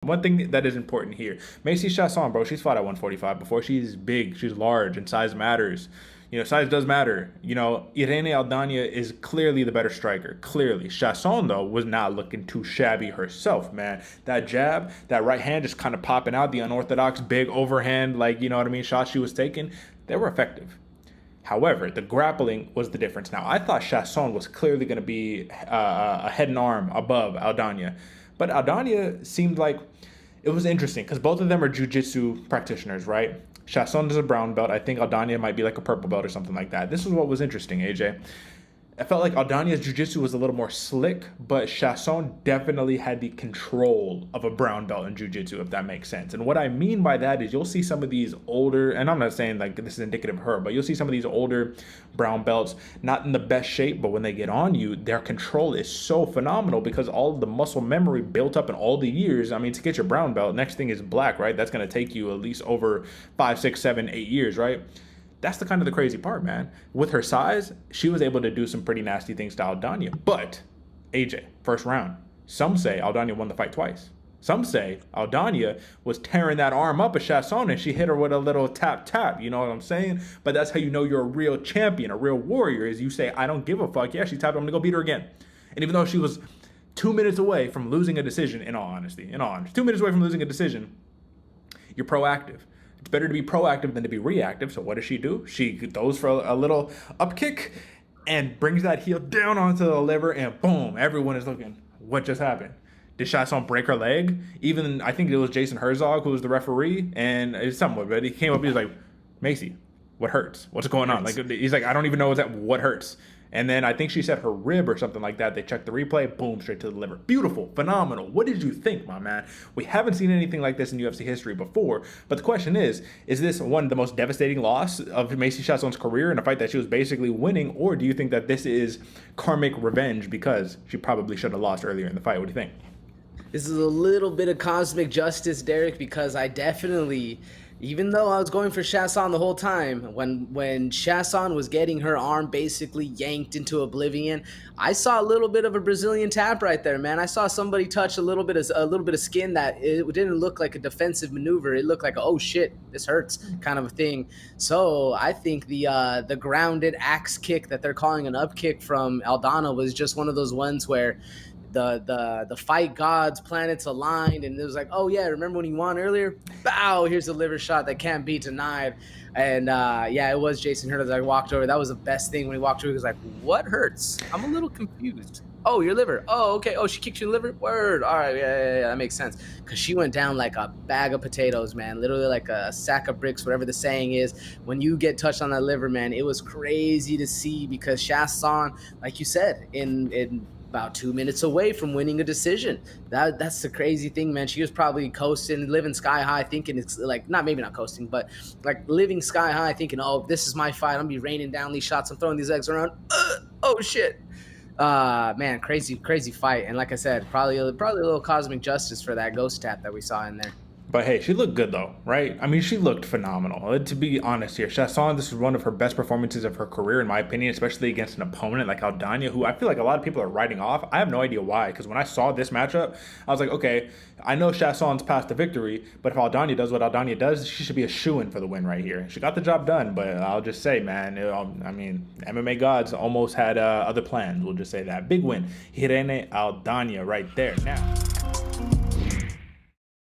One thing that is important here, Macy Chiasson, bro, she's fought at 145 before. She's big, she's large, and size matters. Size does matter. Irene Aldana is clearly the better striker. Clearly. Chiasson, though, was not looking too shabby herself, man. That jab, that right hand just kind of popping out, the unorthodox big overhand, shots she was taking, they were effective. However, the grappling was the difference. Now, I thought Chiasson was clearly going to be a head and arm above Aldana. But Aldana seemed like it was interesting because both of them are jiu-jitsu practitioners, right? Chiasson is a brown belt. I think Aldana might be like a purple belt or something like that. This is what was interesting, AJ. I felt like Aldana's jiu-jitsu was a little more slick, but Chiasson definitely had the control of a brown belt in jiu-jitsu, if that makes sense. And what I mean by that is you'll see some of these older, and I'm not saying like this is indicative of her, but you'll see some of these older brown belts not in the best shape, but when they get on you, their control is so phenomenal because all of the muscle memory built up in all the years. I mean, to get your brown belt, next thing is black, right? That's going to take you at least over 5, 6, 7, 8 years, right? That's the kind of the crazy part, man. With her size, she was able to do some pretty nasty things to Aldana. But, AJ, first round, some say Aldana won the fight twice. Some say Aldana was tearing that arm up at Chiasson and she hit her with a little tap, you know what I'm saying? But that's how you know you're a real champion, a real warrior, is you say, I don't give a fuck. Yeah, she tapped, I'm gonna go beat her again. And even though she was 2 minutes away from losing a decision, in all honesty, 2 minutes away from losing a decision, you're proactive. It's better to be proactive than to be reactive. So what does she do? She goes for a little up kick and brings that heel down onto the liver, and boom, everyone is looking, what just happened? Did Chiasson break her leg? Even, I think it was Jason Herzog who was the referee, and it's someone, but he came up, he was like, Macy, what hurts? What's going on? Like, he's like, I don't even know what hurts. And then I think she said her rib or something like that. They checked the replay, boom, straight to the liver. Beautiful, phenomenal. What did you think, my man? We haven't seen anything like this in UFC history before. But the question is this one the most devastating loss of Macy Chiasson's career in a fight that she was basically winning? Or do you think that this is karmic revenge because she probably should have lost earlier in the fight? What do you think? This is a little bit of cosmic justice, Derek, because I definitely, even though I was going for Chiasson the whole time, when Chiasson was getting her arm basically yanked into oblivion, I saw a little bit of a Brazilian tap right there, man. I saw somebody touch a little bit of skin that it didn't look like a defensive maneuver. It looked like a, oh shit, this hurts kind of a thing. So I think the grounded axe kick that they're calling an up kick from Aldana was just one of those ones where the fight gods, planets aligned, and it was like, oh yeah, remember when you won earlier? Bow, here's a liver shot that can't be denied. And yeah, it was Jason Herzog that walked over. That was the best thing when he walked over. He was like, what hurts? I'm a little confused. Oh, your liver. Oh, okay. Oh, she kicked your liver? Word. All right, yeah, that makes sense. Because she went down like a bag of potatoes, man. Literally like a sack of bricks, whatever the saying is. When you get touched on that liver, man, it was crazy to see because Chiasson, like you said, in about 2 minutes away from winning a decision. That's the crazy thing, man. She was probably coasting, living sky high, thinking it's like, maybe not coasting, but like living sky high, thinking, oh, this is my fight. I'm gonna be raining down these shots. I'm throwing these eggs around. Oh shit. Man, crazy fight. And like I said, probably a little cosmic justice for that ghost tap that we saw in there. But hey, she looked good though, right? I mean, she looked phenomenal. To be honest here, Chiasson, this is one of her best performances of her career, in my opinion, especially against an opponent like Aldana, who I feel like a lot of people are writing off. I have no idea why, because when I saw this matchup, I was like, okay, I know Chiasson's past the victory, but if Aldana does what Aldana does, she should be a shoo-in for the win right here. She got the job done, but I'll just say, man, I mean, MMA gods almost had other plans. We'll just say that. Big win. Irene Aldana right there. Now.